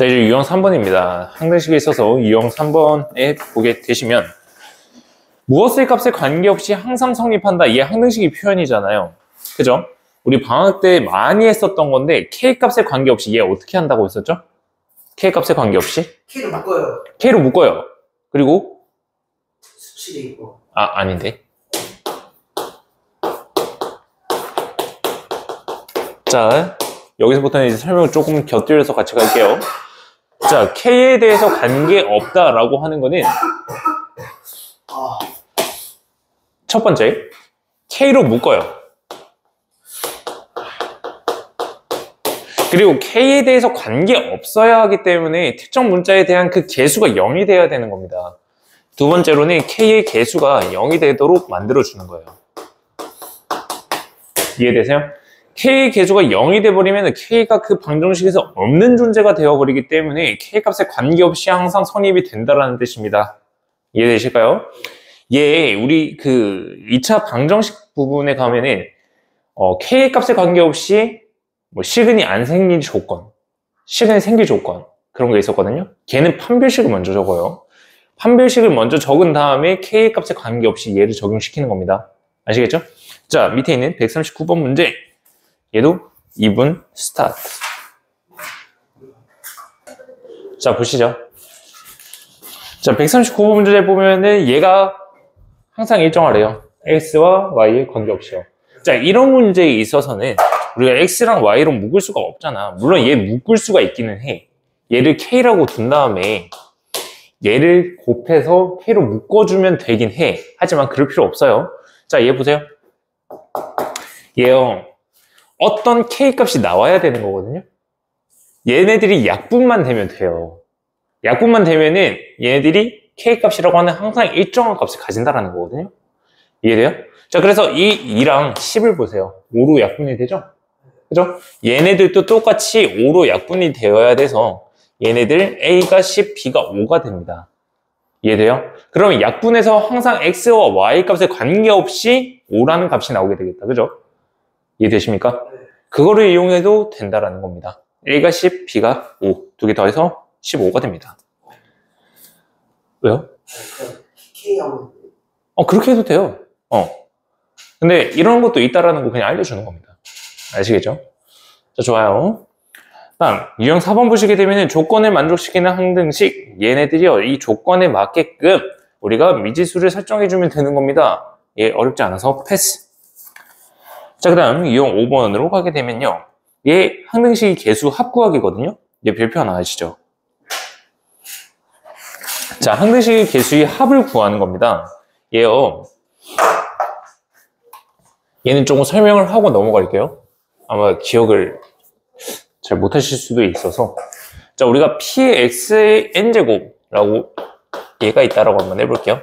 자, 이제 유형 3번입니다. 항등식에 있어서 유형 3번에 보게 되시면 무엇의 값에 관계없이 항상 성립한다. 이게 항등식의 표현이잖아요. 그죠? 우리 방학 때 많이 했었던 건데 K 값에 관계없이 얘 어떻게 한다고 했었죠? K 값에 관계없이? K로 묶어요. K로 묶어요. 그리고 수치도 있고. 아닌데. 자, 여기서부터는 이제 설명을 조금 곁들여서 같이 갈게요. 자, K에 대해서 관계없다라고 하는 거는 첫 번째, K로 묶어요. 그리고 K에 대해서 관계없어야 하기 때문에 특정 문자에 대한 그 개수가 0이 돼야 되는 겁니다. 두 번째로는 K의 개수가 0이 되도록 만들어주는 거예요. 이해되세요? K의 개수가 0이 돼버리면 K가 그 방정식에서 없는 존재가 되어버리기 때문에 K 값에 관계없이 항상 성립이 된다는 뜻입니다. 이해되실까요? 예, 우리 그 2차 방정식 부분에 가면은 K 값에 관계없이 뭐 시근이 안 생긴 조건, 시근이 생길 조건 그런 게 있었거든요. 걔는 판별식을 먼저 적어요. 판별식을 먼저 적은 다음에 K 값에 관계없이 얘를 적용시키는 겁니다. 아시겠죠? 자, 밑에 있는 139번 문제. 얘도 2분 스타트. 자, 보시죠. 자, 139번 문제 보면은 얘가 항상 일정하래요. x와 y에 관계없이요. 자, 이런 문제에 있어서는 우리가 x랑 y로 묶을 수가 없잖아. 물론 얘 묶을 수가 있기는 해. 얘를 k라고 둔 다음에 얘를 곱해서 k로 묶어주면 되긴 해. 하지만 그럴 필요 없어요. 자, 얘 보세요. 얘요. 어떤 k 값이 나와야 되는 거거든요. 얘네들이 약분만 되면 돼요. 약분만 되면은 얘네들이 k 값이라고 하는 항상 일정한 값을 가진다라는 거거든요. 이해돼요? 자, 그래서 이 2랑 10을 보세요. 5로 약분이 되죠? 그죠? 얘네들도 똑같이 5로 약분이 되어야 돼서 얘네들 A가 10, B가 5가 됩니다. 이해돼요? 그러면 약분에서 항상 X와 Y 값에 관계없이 5라는 값이 나오게 되겠다. 그죠? 이해되십니까? 그거를 이용해도 된다라는 겁니다. A가 10, B가 5. 두 개 더해서 15가 됩니다. 왜요? K하고. 그렇게 해도 돼요. 근데 이런 것도 있다라는 거 그냥 알려주는 겁니다. 아시겠죠? 자, 좋아요. 다음, 유형 4번 보시게 되면 조건을 만족시키는 항등식. 얘네들이요, 이 조건에 맞게끔 우리가 미지수를 설정해주면 되는 겁니다. 예, 어렵지 않아서 패스. 자, 그 다음 유형 5번으로 가게 되면요. 얘 항등식이 개수 합구하기거든요. 얘 별표 하나 아시죠? 자, 항등식의 개수의 합을 구하는 겁니다. 얘요. 얘는 조금 설명을 하고 넘어갈게요. 아마 기억을 잘 못하실 수도 있어서. 자, 우리가 P의 X의 N제곱라고 얘가 있다라고 한번 해볼게요.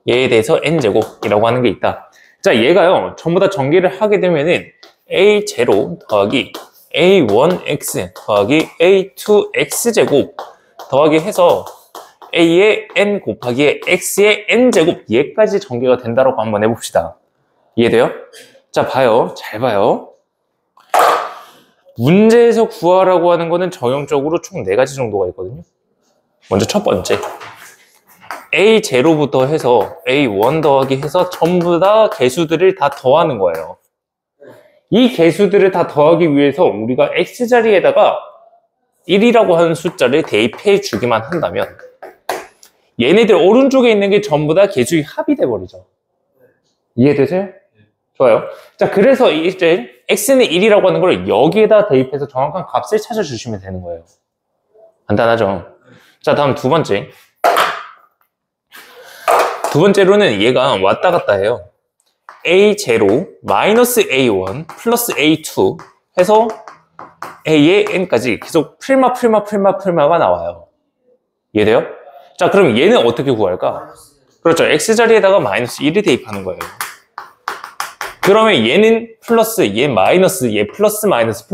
얘에 대해서 N제곱이라고 하는 게 있다. 자, 얘가요, 전부 다 전개를 하게 되면은 A0 더하기 A1X 더하기 A2X제곱 더하기 해서 A의 N 곱하기 X의 N제곱 얘까지 전개가 된다라고 한번 해봅시다. 이해돼요? 자, 봐요. 잘 봐요. 문제에서 구하라고 하는 거는 정형적으로 총 4가지 정도가 있거든요. 먼저 첫 번째. A0부터 해서 A1 더하기 해서 전부 다 개수들을 다 더하는 거예요. 이 개수들을 다 더하기 위해서 우리가 X자리에다가 1이라고 하는 숫자를 대입해 주기만 한다면 얘네들 오른쪽에 있는 게 전부 다 개수의 합이 돼버리죠. 이해되세요? 좋아요. 자, 그래서 이제 X는 1이라고 하는 걸 여기에다 대입해서 정확한 값을 찾아주시면 되는 거예요. 간단하죠? 자, 다음 두 번째. 두 번째로는 얘가 왔다 갔다 해요. A0 마이너스 A1 플러스 A2 해서 A의 N까지 계속 풀마가 나와요. 이해돼요? 자, 그럼 얘는 어떻게 구할까? 그렇죠. X자리에다가 마이너스 1을 대입하는 거예요. 그러면 얘는 플러스, 얘 마이너스, 얘 플러스 마이너스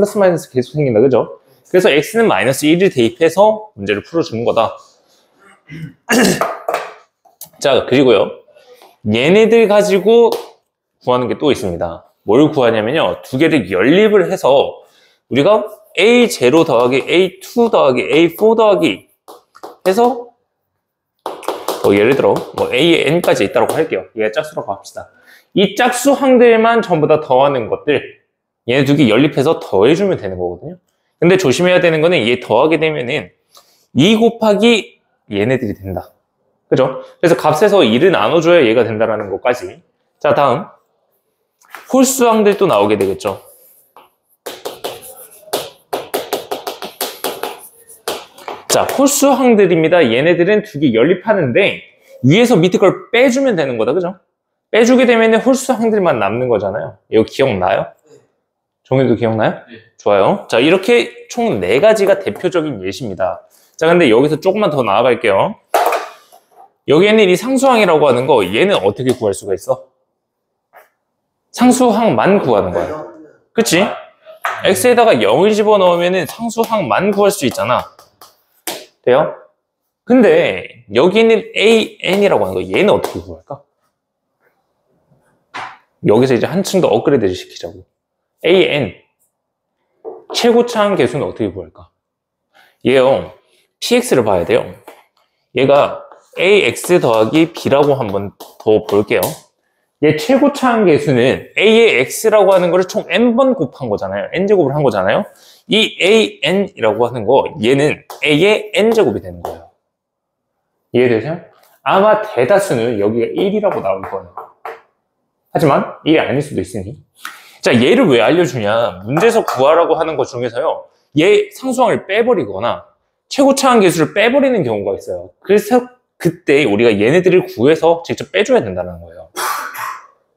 계속 생긴다. 그죠? 그래서 X는 마이너스 1을 대입해서 문제를 풀어주는 거다. 자, 그리고요. 얘네들 가지고 구하는 게 또 있습니다. 뭘 구하냐면요. 두 개를 연립을 해서 우리가 A0 더하기 A2 더하기 A4 더하기 해서 예를 들어 AN까지 있다고 할게요. 얘가 짝수라고 합시다. 이 짝수항들만 전부 다 더하는 것들 얘네 두 개 연립해서 더해주면 되는 거거든요. 근데 조심해야 되는 거는 얘 더하게 되면은 2 곱하기 얘네들이 된다. 그죠? 그래서 값에서 1을 나눠줘야 얘가 된다라는 것까지. 자, 다음 홀수항들도 나오게 되겠죠. 자, 홀수항들입니다. 얘네들은 두 개 연립하는데 위에서 밑에 걸 빼주면 되는 거다. 그죠? 빼주게 되면 홀수항들만 남는 거잖아요. 이거 기억나요? 종이도 기억나요? 네. 좋아요. 자, 이렇게 총 4가지가 대표적인 예시입니다. 자, 근데 여기서 조금만 더 나아갈게요. 여기에는 이 상수항이라고 하는 거 얘는 어떻게 구할 수가 있어? 상수항만 구하는 거야. 그치? x에다가 0을 집어넣으면 상수항만 구할 수 있잖아. 돼요? 근데 여기 있는 an이라고 하는 거 얘는 어떻게 구할까? 여기서 이제 한층 더 업그레이드 시키자고. an 최고차항 계수는 어떻게 구할까? 얘요 px를 봐야 돼요. 얘가 ax 더하기 b라고 한번 더 볼게요. 얘 최고차항 계수는 a의 x라고 하는 거를 총 n번 곱한 거잖아요. n제곱을 한 거잖아요. 이 an이라고 하는 거 얘는 a의 n제곱이 되는 거예요. 이해되세요? 아마 대다수는 여기가 1이라고 나올 거예요. 하지만 1이 아닐 수도 있으니. 자, 얘를 왜 알려주냐? 문제에서 구하라고 하는 것 중에서요. 얘 상수항을 빼버리거나 최고차항 계수를 빼버리는 경우가 있어요. 그래서 그때 우리가 얘네들을 구해서 직접 빼줘야 된다는 거예요.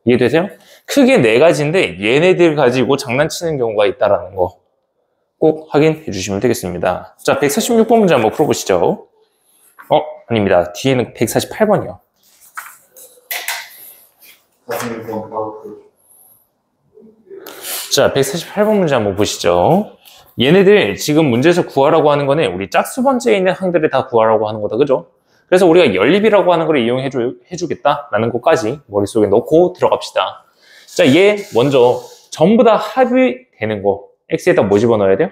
이해되세요? 크게 4가지인데 얘네들 가지고 장난치는 경우가 있다는 거 꼭 확인해 주시면 되겠습니다. 자, 146번 문제 한번 풀어보시죠. 아닙니다. 뒤에는 148번이요. 자, 148번 문제 한번 보시죠. 얘네들 지금 문제에서 구하라고 하는 거는 우리 짝수 번째에 있는 항들을 다 구하라고 하는 거다. 그죠? 그래서 우리가 연립이라고 하는 걸 이용해 주겠다라는 것까지 머릿속에 넣고 들어갑시다. 자, 얘 먼저 전부 다 합이 되는 거 x에다 뭐 집어넣어야 돼요?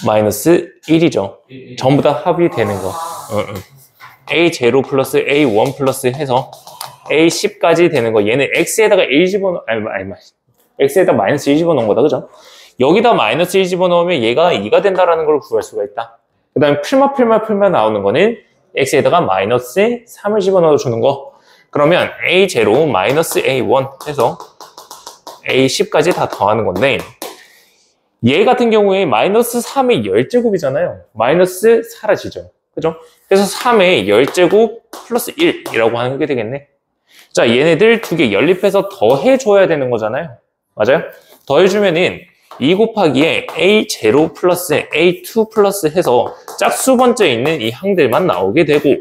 마이너스 1이죠. 전부 다 합이 되는 거. a0 플러스 a1 플러스 해서 a10까지 되는 거. 얘는 x에다가 1 x에다 마이너스 1 집어넣은 거다. 그죠? 여기다 마이너스 1 집어넣으면 얘가 2가 된다라는 걸 구할 수가 있다. 그 다음에 풀마 나오는 거는 x에다가 마이너스 3을 집어넣어 주는 거. 그러면 a0 마이너스 a1 해서 a10까지 다 더하는 건데 얘 같은 경우에 마이너스 3의 10제곱이잖아요. 마이너스 사라지죠. 그죠? 그래서 3의 10제곱 플러스 1이라고 하는 게 되겠네. 자, 얘네들 두 개 연립해서 더해줘야 되는 거잖아요. 맞아요? 더해주면은 2 곱하기에 a0 플러스 a2 플러스 해서 짝수 번째에 있는 이 항들만 나오게 되고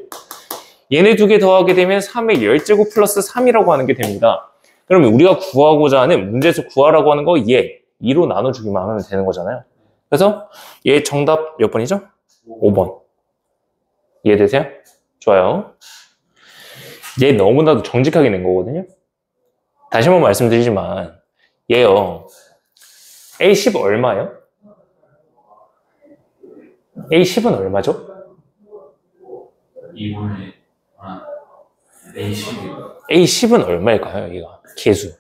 얘네 두 개 더하게 되면 3의 10제곱 플러스 3이라고 하는 게 됩니다. 그러면 우리가 구하고자 하는 문제에서 구하라고 하는 거 얘 2로 나눠주기만 하면 되는 거잖아요. 그래서 얘 정답 몇 번이죠? 5번. 이해되세요? 좋아요. 얘 너무나도 정직하게 낸 거거든요. 다시 한번 말씀드리지만 얘요 A10 얼마예요? A10은 얼마죠? 2분의 A10. A10은 얼마일까요? 여기가 계수.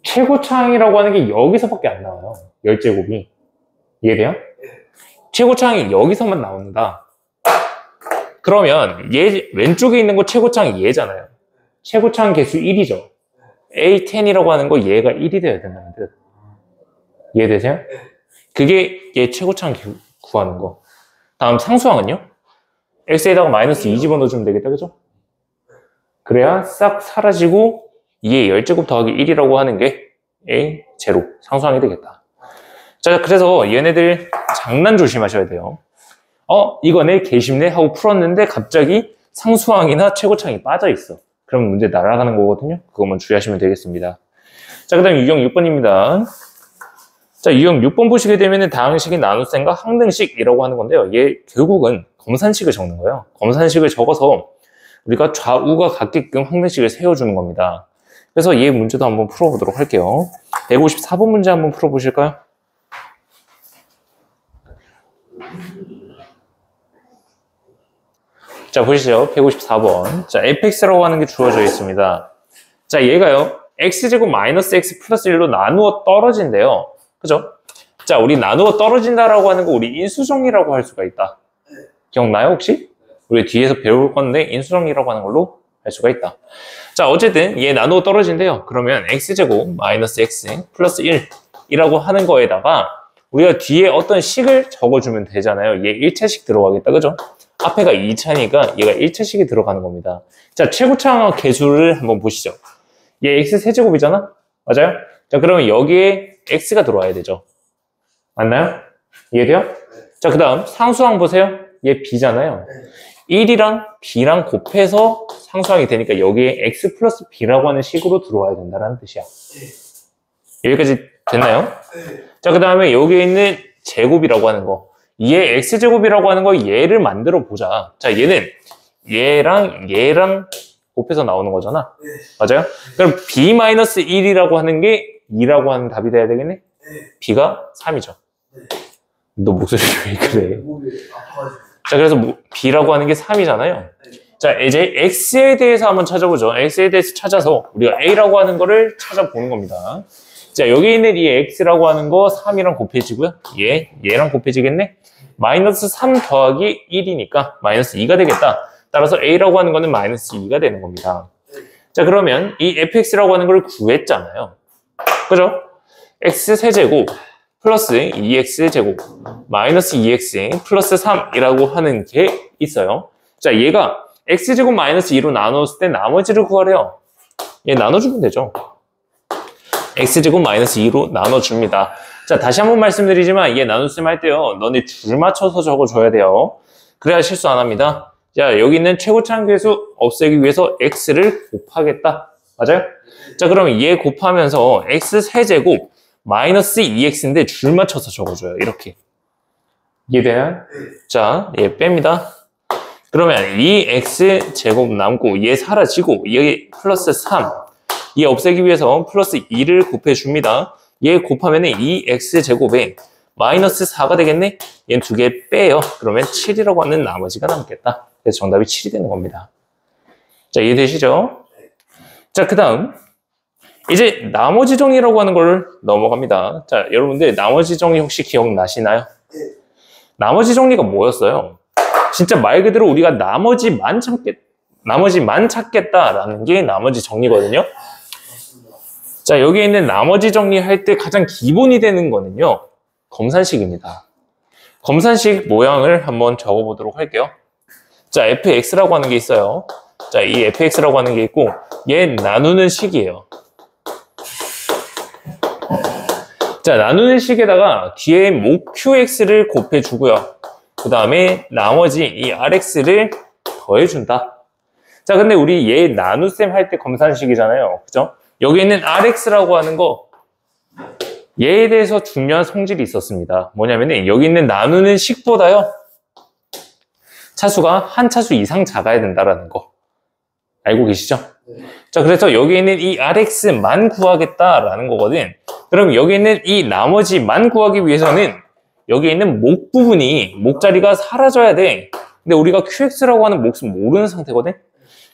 최고차항이라고 하는 게 여기서밖에 안 나와요. 10제곱이. 이해돼요? 최고차항이 여기서만 나온다. 그러면 얘 왼쪽에 있는 거 최고차항이 얘잖아요. 최고차항 개수 1이죠. A10이라고 하는 거 얘가 1이 돼야 된다는 뜻. 이해되세요? 그게 얘 최고차항 구하는 거. 다음 상수항은요? x에다가 마이너스 2 집어넣어주면 되겠다. 그죠? 그래야 싹 사라지고 2의 10제곱 더하기 1이라고 하는 게 A0 상수항이 되겠다. 자, 그래서 얘네들 장난 조심하셔야 돼요. 이거네 개심네 하고 풀었는데 갑자기 상수항이나 최고차항이 빠져 있어. 그럼 문제 날아가는 거거든요. 그것만 주의하시면 되겠습니다. 자, 그 다음 유형 6번입니다. 자, 유형 6번 보시게 되면 다항식의 나눗셈과 항등식이라고 하는 건데요. 얘 결국은 검산식을 적는 거예요. 검산식을 적어서 우리가 좌우가 같게끔 항등식을 세워주는 겁니다. 그래서 얘 문제도 한번 풀어보도록 할게요. 154번 문제 한번 풀어보실까요? 자, 보시죠. 154번. 자, fx라고 하는 게 주어져 있습니다. 자, 얘가요. x제곱 마이너스 x 플러스 1로 나누어 떨어진대요. 그죠? 자, 우리 나누어 떨어진다라고 하는 거 우리 인수정리라고 할 수가 있다. 기억나요, 혹시? 우리 뒤에서 배울 건데 인수정리라고 하는 걸로 할 수가 있다. 자, 어쨌든 얘 나누어 떨어진대요. 그러면 x제곱 마이너스 x 플러스 1이라고 하는 거에다가 우리가 뒤에 어떤 식을 적어주면 되잖아요. 얘 1차식 들어가겠다. 그죠? 앞에가 2차니까 얘가 1차식이 들어가는 겁니다. 자, 최고차항 계수를 한번 보시죠. 얘 x 세제곱이잖아? 맞아요? 자, 그러면 여기에 x가 들어와야 되죠. 맞나요? 이해돼요? 자, 그 다음 상수항 보세요. 얘 b잖아요. 1이랑 b랑 곱해서 상수항이 되니까 여기에 x 플러스 b라고 하는 식으로 들어와야 된다는 뜻이야. 여기까지 됐나요? 자, 그 다음에 여기에 있는 제곱이라고 하는 거, 얘 x제곱이라고 하는 거 얘를 만들어 보자. 자, 얘는 얘랑 곱해서 나오는 거잖아. 맞아요? 그럼 b-1이라고 하는 게 2라고 하는 답이 돼야 되겠네? b가 3이죠. 너 목소리 왜 그래? 목이 아파가지고. 자, 그래서 b라고 하는 게 3이잖아요. 자, 이제 x에 대해서 한번 찾아보죠. x에 대해서 찾아서 우리가 a라고 하는 거를 찾아보는 겁니다. 자, 여기 있는 이 x라고 하는 거 3이랑 곱해지고요. 얘랑 곱해지겠네? 마이너스 3 더하기 1이니까 마이너스 2가 되겠다. 따라서 a라고 하는 거는 마이너스 2가 되는 겁니다. 자, 그러면 이 fx라고 하는 걸 구했잖아요. 그죠? x 세제곱 플러스 2x제곱 마이너스 2x 플러스 3이라고 하는 게 있어요. 자, 얘가 x제곱 마이너스 2로 나눴을 때 나머지를 구하래요. 얘 나눠주면 되죠. x제곱 마이너스 2로 나눠줍니다. 자, 다시 한번 말씀드리지만 얘 나눗셈 할 때요. 너네 줄 맞춰서 적어줘야 돼요. 그래야 실수 안 합니다. 자, 여기 있는 최고차항 계수 없애기 위해서 x를 곱하겠다. 맞아요? 자, 그러면 얘 곱하면서 x 세제곱 마이너스 2x인데 줄 맞춰서 적어줘요. 이렇게. 이해되나요? 자, 얘 뺍니다. 그러면 2x 제곱 남고 얘 사라지고 여기 플러스 3. 얘 없애기 위해서 플러스 2를 곱해줍니다. 얘 곱하면 2x 제곱에 마이너스 4가 되겠네? 얘는 두 개 빼요. 그러면 7이라고 하는 나머지가 남겠다. 그래서 정답이 7이 되는 겁니다. 자, 이해되시죠? 자, 그 다음 이제 나머지 정리라고 하는 걸 넘어갑니다. 자, 여러분들 나머지 정리 혹시 기억나시나요? 나머지 정리가 뭐였어요? 진짜 말 그대로 우리가 나머지만 찾겠다라는 게 나머지 정리거든요. 자, 여기 있는 나머지 정리할 때 가장 기본이 되는 거는요, 검산식입니다. 검산식 모양을 한번 적어보도록 할게요. 자, fx라고 하는 게 있어요. 자, 이 fx라고 하는 게 있고 얘 나누는 식이에요. 자, 나누는 식에다가 뒤에 목 qx를 곱해주고요. 그 다음에 나머지 이 rx를 더해준다. 자, 근데 우리 얘 나눗셈 할 때 검산식이잖아요. 그죠? 여기 있는 rx라고 하는 거 얘에 대해서 중요한 성질이 있었습니다. 뭐냐면은 여기 있는 나누는 식보다요 차수가 한 차수 이상 작아야 된다라는 거 알고 계시죠? 자, 그래서 여기 있는 이 rx만 구하겠다라는 거거든. 그럼 여기 있는 이 나머지만 구하기 위해서는 여기 있는 목 부분이 목자리가 사라져야 돼. 근데 우리가 qx라고 하는 몫은 모르는 상태거든.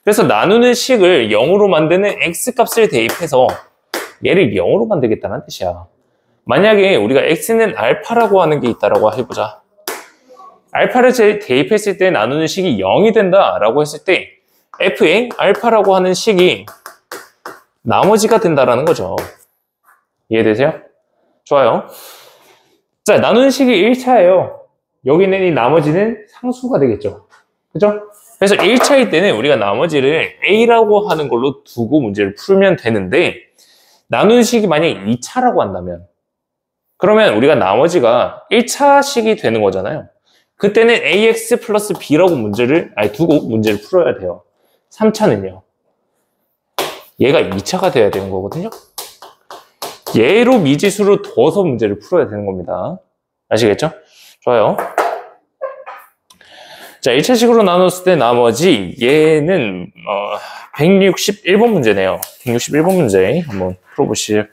그래서 나누는 식을 0으로 만드는 x값을 대입해서 얘를 0으로 만들겠다는 뜻이야. 만약에 우리가 x는 알파라고 하는 게 있다라고 해보자. 알파를 대입했을 때 나누는 식이 0이 된다라고 했을 때 f의 알파라고 하는 식이 나머지가 된다라는 거죠. 이해되세요? 좋아요. 자, 나누는 식이 1차예요. 여기 있는 이 나머지는 상수가 되겠죠. 그죠? 그래서 1차일 때는 우리가 나머지를 a라고 하는 걸로 두고 문제를 풀면 되는데 나누는 식이 만약에 2차라고 한다면 그러면 우리가 나머지가 1차식이 되는 거잖아요. 그때는 ax 플러스 b라고 두고 문제를 풀어야 돼요. 3차는요. 얘가 2차가 돼야 되는 거거든요. 얘로 미지수로 둬서 문제를 풀어야 되는 겁니다. 아시겠죠? 좋아요. 자, 1차식으로 나눴을 때 나머지 얘는 161번 문제네요. 161번 문제 한번 풀어보시겠고요.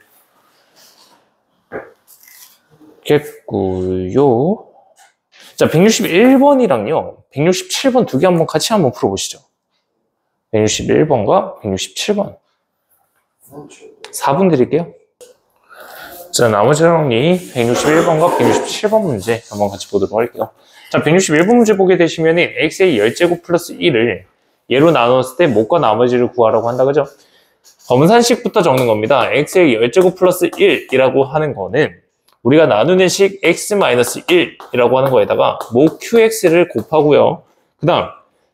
자, 161번이랑요, 167번 두 개 같이 한번 풀어보시죠. 161번과 167번. 4분 드릴게요. 자, 나머지 정리 161번과 167번 문제 한번 같이 보도록 할게요. 자, 161번 문제 보게 되시면은 x의 10제곱 플러스 1을 얘로 나눴을 때 못과 나머지를 구하라고 한다, 그죠? 검산식부터 적는 겁니다. x의 10제곱 플러스 1이라고 하는 거는 우리가 나누는 식 x-1이라고 하는 거에다가 모 qx를 곱하고요. 그 다음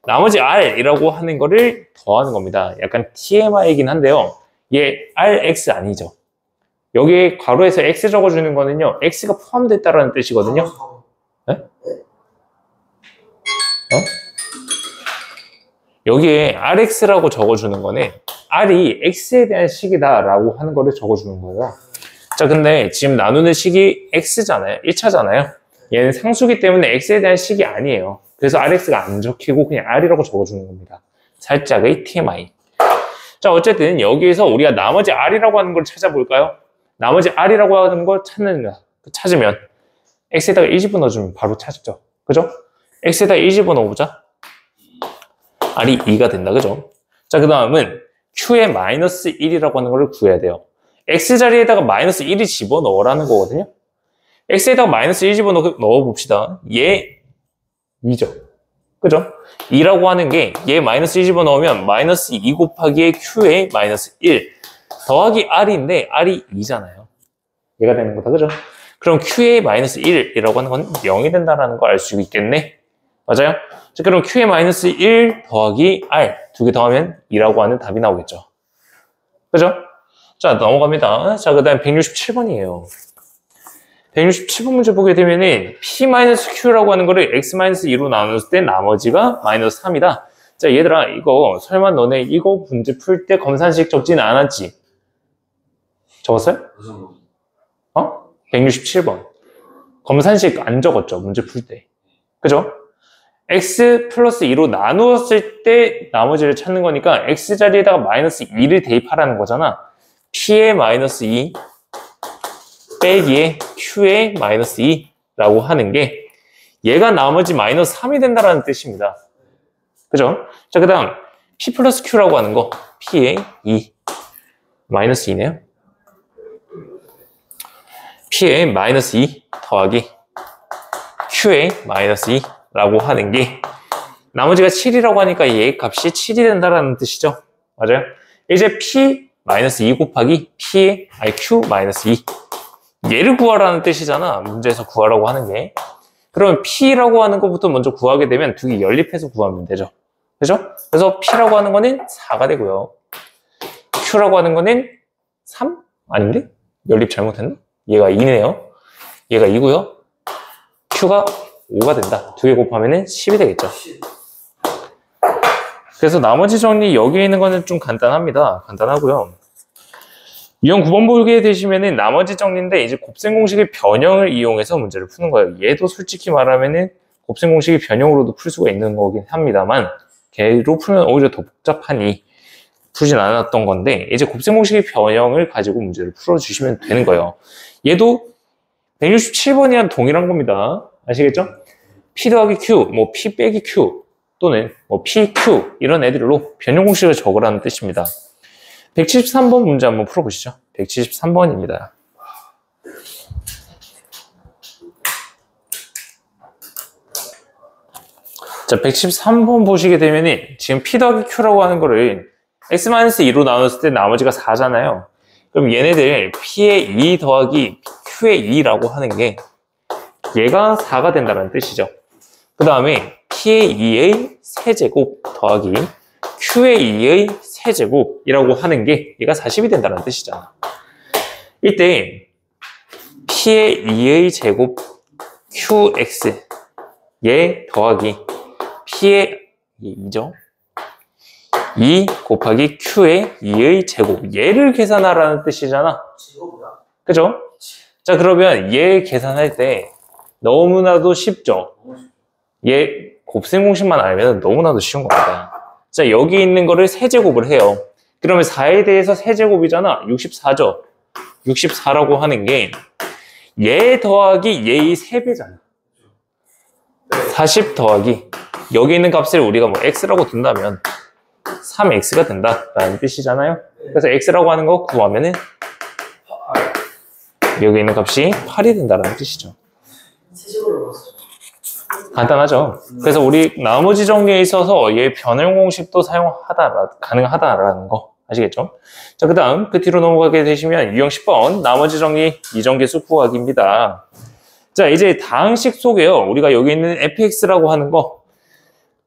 나머지 r이라고 하는 거를 더하는 겁니다. 약간 TMI이긴 한데요. 얘 rx 아니죠. 여기에 괄호에서 x 적어주는 거는요, x가 포함됐다라는 뜻이거든요. 네? 여기에 rx라고 적어주는 거는 r이 x에 대한 식이다라고 하는 거를 적어주는 거예요. 자, 근데 지금 나누는 식이 x잖아요. 1차잖아요. 얘는 상수기 때문에 x에 대한 식이 아니에요. 그래서 rx가 안 적히고 그냥 r이라고 적어주는 겁니다. 살짝의 TMI. 자, 어쨌든 여기에서 우리가 나머지 r이라고 하는 걸 찾아볼까요? 나머지 r이라고 하는 걸 찾으면 x에다가 1 집어넣어주면 바로 찾죠. 그죠? x에다가 1 집어넣어보자. r이 2가 된다. 그죠? 자, 그 다음은 q의 마이너스 1이라고 하는 걸 구해야 돼요. x 자리에다가 마이너스 1이 집어넣으라는 거거든요. x에다가 마이너스 1 집어넣어봅시다. 얘 2죠. 그죠? 2라고 하는 게 얘 마이너스 1 집어넣으면 마이너스 2 곱하기 q의 마이너스 1 더하기 r인데 r이 2잖아요. 얘가 되는 거다. 그죠? 그럼 q의 마이너스 1이라고 하는 건 0이 된다는 걸 알 수 있겠네? 맞아요? 자, 그럼 q의 마이너스 1 더하기 r 두 개 더하면 2라고 하는 답이 나오겠죠. 그죠? 자, 넘어갑니다. 자, 그 다음 167번이에요. 167번 문제 보게 되면은 p-q라고 하는 거를 x-2로 나눴을 때 나머지가 마이너스 3이다. 자, 얘들아, 이거 설마 너네 이거 문제 풀 때 검산식 적지는 않았지? 적었어요? 무슨 거? 167번. 검산식 안 적었죠, 문제 풀 때. 그죠? x 플러스 2로 나누었을 때 나머지를 찾는 거니까 x 자리에다가 마이너스 2를 대입하라는 거잖아. p의 마이너스 2 빼기에 q의 마이너스 2라고 하는 게 얘가 나머지 마이너스 3이 된다는 뜻입니다. 그죠? 자, 그 다음 p 플러스 q라고 하는 거 p의 2 마이너스 2네요. p의 마이너스 2 더하기 q의 마이너스 2라고 하는 게 나머지가 7이라고 하니까 얘 값이 7이 된다는 뜻이죠. 맞아요? 이제 p 마이너스 2 곱하기 q 마이너스 2 얘를 구하라는 뜻이잖아. 문제에서 구하라고 하는 게. 그러면 p라고 하는 것부터 먼저 구하게 되면 두 개 연립해서 구하면 되죠. 그죠? 그래서 p라고 하는 거는 4가 되고요. q라고 하는 거는 3? 아닌데? 연립 잘못했나? 얘가 2네요. 얘가 2고요. q가 5가 된다. 두 개 곱하면 10이 되겠죠. 그래서 나머지 정리 여기에 있는 거는 좀 간단합니다. 간단하고요. 유형 9번 보게 되시면은 나머지 정리인데 이제 곱셈 공식의 변형을 이용해서 문제를 푸는 거예요. 얘도 솔직히 말하면은 곱셈 공식의 변형으로도 풀 수가 있는 거긴 합니다만 걔로 풀면 오히려 더 복잡하니 풀진 않았던 건데 이제 곱셈 공식의 변형을 가지고 문제를 풀어주시면 되는 거예요. 얘도 167번이랑 동일한 겁니다. 아시겠죠? p 더하기 q, 뭐 p 빼기 q 또는 뭐 pq 이런 애들로 변형 공식을 적으라는 뜻입니다. 173번 문제 한번 풀어보시죠. 173번입니다. 자, 173번 보시게 되면은 지금 p 더하기 q라고 하는 거를 x-2로 나눴을 때 나머지가 4잖아요. 그럼 얘네들 p의 2 더하기 q의 2라고 하는 게 얘가 4가 된다는 뜻이죠. 그 다음에 p의 2의 세제곱 더하기 q의 2의 세제곱이라고 하는 게 얘가 40이 된다는 뜻이잖아. 이때 p의 2의 제곱 qx 얘 더하기 p의 2죠. 2 곱하기 q의 2의 제곱 얘를 계산하라는 뜻이잖아. 그죠? 자, 그러면 얘 계산할 때 너무나도 쉽죠? 얘 곱셈 공식만 알면 너무나도 쉬운 겁니다. 자, 여기 있는 거를 세제곱을 해요. 그러면 4에 대해서 세제곱이잖아. 64죠. 64라고 하는 게 얘 더하기 얘의 3배잖아. 40 더하기 여기 있는 값을 우리가 뭐 x라고 둔다면 3x가 된다라는 뜻이잖아요. 그래서 x라고 하는 거 구하면은 여기 있는 값이 8이 된다라는 뜻이죠. 세제곱으로 봤어. 간단하죠. 그래서 우리 나머지 정리에 있어서 얘 변형 공식도 가능하다라는 거 아시겠죠? 자, 그 다음 그 뒤로 넘어가게 되시면 유형 10번 나머지 정리 이정계수 구하기입니다. 자, 이제 다항식 속에요. 우리가 여기 있는 fx라고 하는 거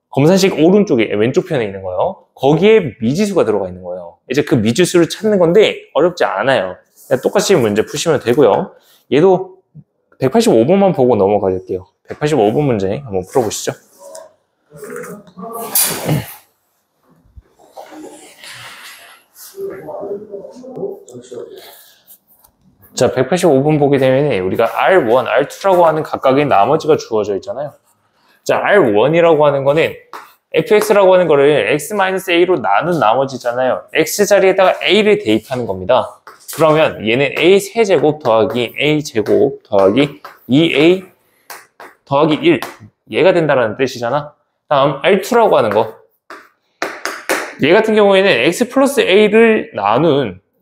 검산식 오른쪽에 왼쪽 편에 있는 거예요. 거기에 미지수가 들어가 있는 거예요. 이제 그 미지수를 찾는 건데 어렵지 않아요. 그냥 똑같이 문제 푸시면 되고요. 얘도 185번만 보고 넘어갈게요. 185번 문제 한번 풀어보시죠. 자, 185번 보게 되면 우리가 R1, R2라고 하는 각각의 나머지가 주어져 있잖아요. 자, R1이라고 하는 거는 fx라고 하는 거를 x-a로 나눈 나머지잖아요. x 자리에다가 a를 대입하는 겁니다. 그러면 얘는 a 세제곱 더하기 a 제곱 더하기 2a 더하기 1 얘가 된다는 뜻이잖아. 다음 R2라고 하는 거 얘 같은 경우에는 x 플러스 a를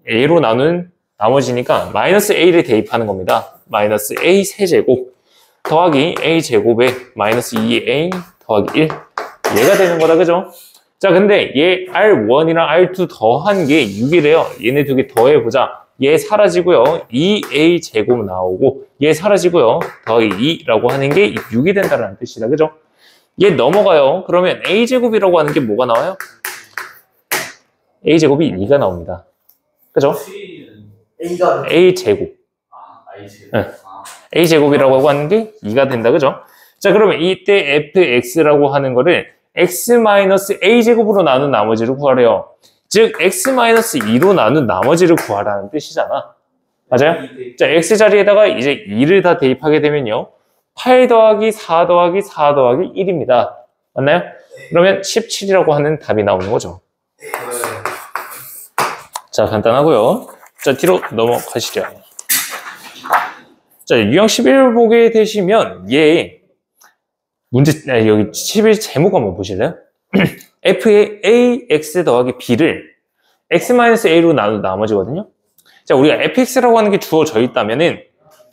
a로 나눈 나머지니까 마이너스 a를 대입하는 겁니다. 마이너스 a 세제곱 더하기 a 제곱에 마이너스 2a 더하기 1 얘가 되는 거다, 그죠? 자, 근데 얘 R1이랑 R2 더한 게 6이래요. 얘네 두 개 더해보자. 얘 사라지고요. 2a 제곱 나오고 얘 사라지고요. 더하기 2라고 하는 게 6이 된다는 뜻이다, 그죠? 얘 넘어가요. 그러면 a 제곱이라고 하는 게 뭐가 나와요? a 제곱이 2가 나옵니다. 그죠? A가 a 제곱. I 제곱. 네. a 제곱이라고 하는 게 2가 된다, 그죠? 자, 그러면 이때 fx라고 하는 거를 x-a 제곱으로 나눈 나머지를 구하래요. 즉 x-2로 나눈 나머지를 구하라는 뜻이잖아. 맞아요? 자, x 자리에다가 이제 2를 다 대입하게 되면요. 8 더하기 4 더하기 4 더하기 1입니다. 맞나요? 그러면 17이라고 하는 답이 나오는 거죠. 자, 간단하고요. 자, 뒤로 넘어가시죠. 자, 유형 11 보게 되시면 얘 여기 11 제목 한번 보실래요? f의 ax 더하기 b를 x-a로 나눈 나머지거든요. 자, 우리가 fx라고 하는 게 주어져 있다면은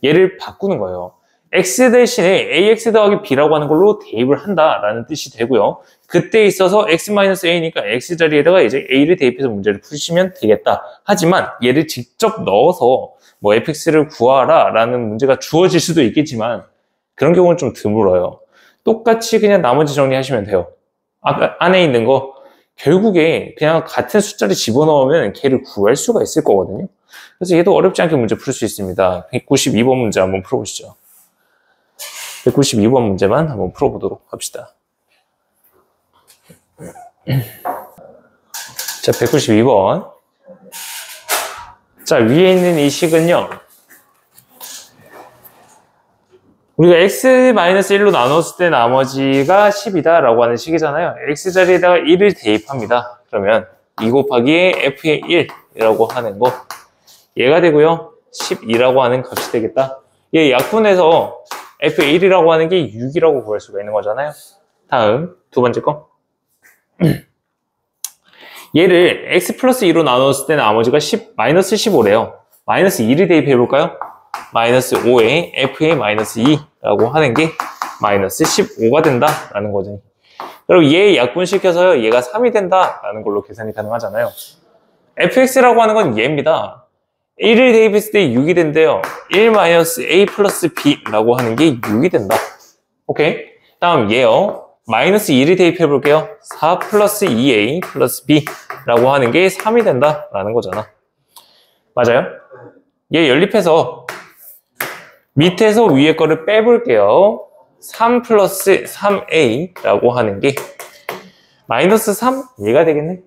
얘를 바꾸는 거예요. x 대신에 ax 더하기 b라고 하는 걸로 대입을 한다라는 뜻이 되고요. 그때 있어서 x-a니까 x 자리에다가 이제 a를 대입해서 문제를 푸시면 되겠다. 하지만 얘를 직접 넣어서 뭐 fx를 구하라 라는 문제가 주어질 수도 있겠지만 그런 경우는 좀 드물어요. 똑같이 그냥 나머지 정리하시면 돼요. 안에 있는 거 결국에 그냥 같은 숫자를 집어넣으면 걔를 구할 수가 있을 거거든요. 그래서 얘도 어렵지 않게 문제 풀 수 있습니다. 192번 문제 한번 풀어보시죠. 192번 문제만 한번 풀어보도록 합시다. 자, 192번. 자, 위에 있는 이 식은요. 우리가 x-1로 나눴을 때 나머지가 10이다 라고 하는 식이잖아요. x 자리에다가 1을 대입합니다. 그러면 2 곱하기 f의 1이라고 하는 거 얘가 되고요. 12라고 하는 값이 되겠다. 얘 약분해서 f의 1이라고 하는 게 6이라고 구할 수가 있는 거잖아요. 다음 두 번째 거. 얘를 x 플러스 2로 나눴을 때 나머지가 마이너스 15래요. 마이너스 2를 대입해 볼까요? 마이너스 5에 f의 마이너스 2라고 하는 게 마이너스 15가 된다라는 거죠. 그럼 얘 약분시켜서요. 얘가 3이 된다라는 걸로 계산이 가능하잖아요. fx라고 하는 건 얘입니다. 1을 대입했을 때 6이 된대요. 1 마이너스 a 플러스 b라고 하는 게 6이 된다. 오케이? 다음 얘요. 마이너스 2를 대입해 볼게요. 4 플러스 2a 플러스 b라고 하는 게 3이 된다라는 거잖아. 맞아요? 얘 연립해서 밑에서 위에 거를 빼볼게요. 3 플러스 3a라고 하는 게 마이너스 3? 얘가 되겠네.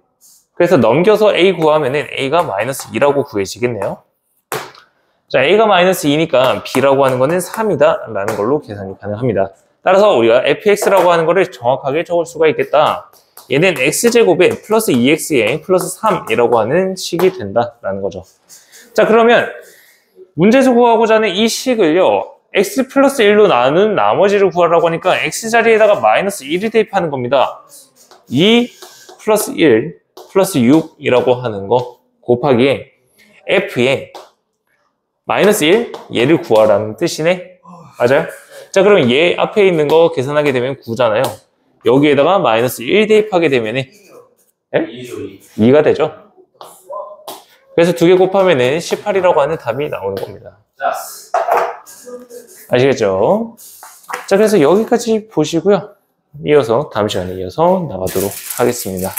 그래서 넘겨서 a 구하면은 a가 마이너스 2라고 구해지겠네요. 자, a가 마이너스 2니까 b라고 하는 거는 3이다 라는 걸로 계산이 가능합니다. 따라서 우리가 fx라고 하는 거를 정확하게 적을 수가 있겠다. 얘는 x제곱에 플러스 2x에 플러스 3이라고 하는 식이 된다라는 거죠. 자, 그러면 문제에서 구하고자 하는 이 식을요. x 플러스 1로 나눈 나머지를 구하라고 하니까 x 자리에다가 마이너스 1을 대입하는 겁니다. 2 플러스 1 플러스 6이라고 하는 거 곱하기에 f에 마이너스 1 얘를 구하라는 뜻이네. 맞아요? 자, 그럼 얘 앞에 있는 거 계산하게 되면 9잖아요. 여기에다가 마이너스 1 대입하게 되면 2가 되죠. 그래서 두 개 곱하면은 18이라고 하는 답이 나오는 겁니다. 아시겠죠? 자, 그래서 여기까지 보시고요. 이어서 다음 시간에 이어서 나가도록 하겠습니다.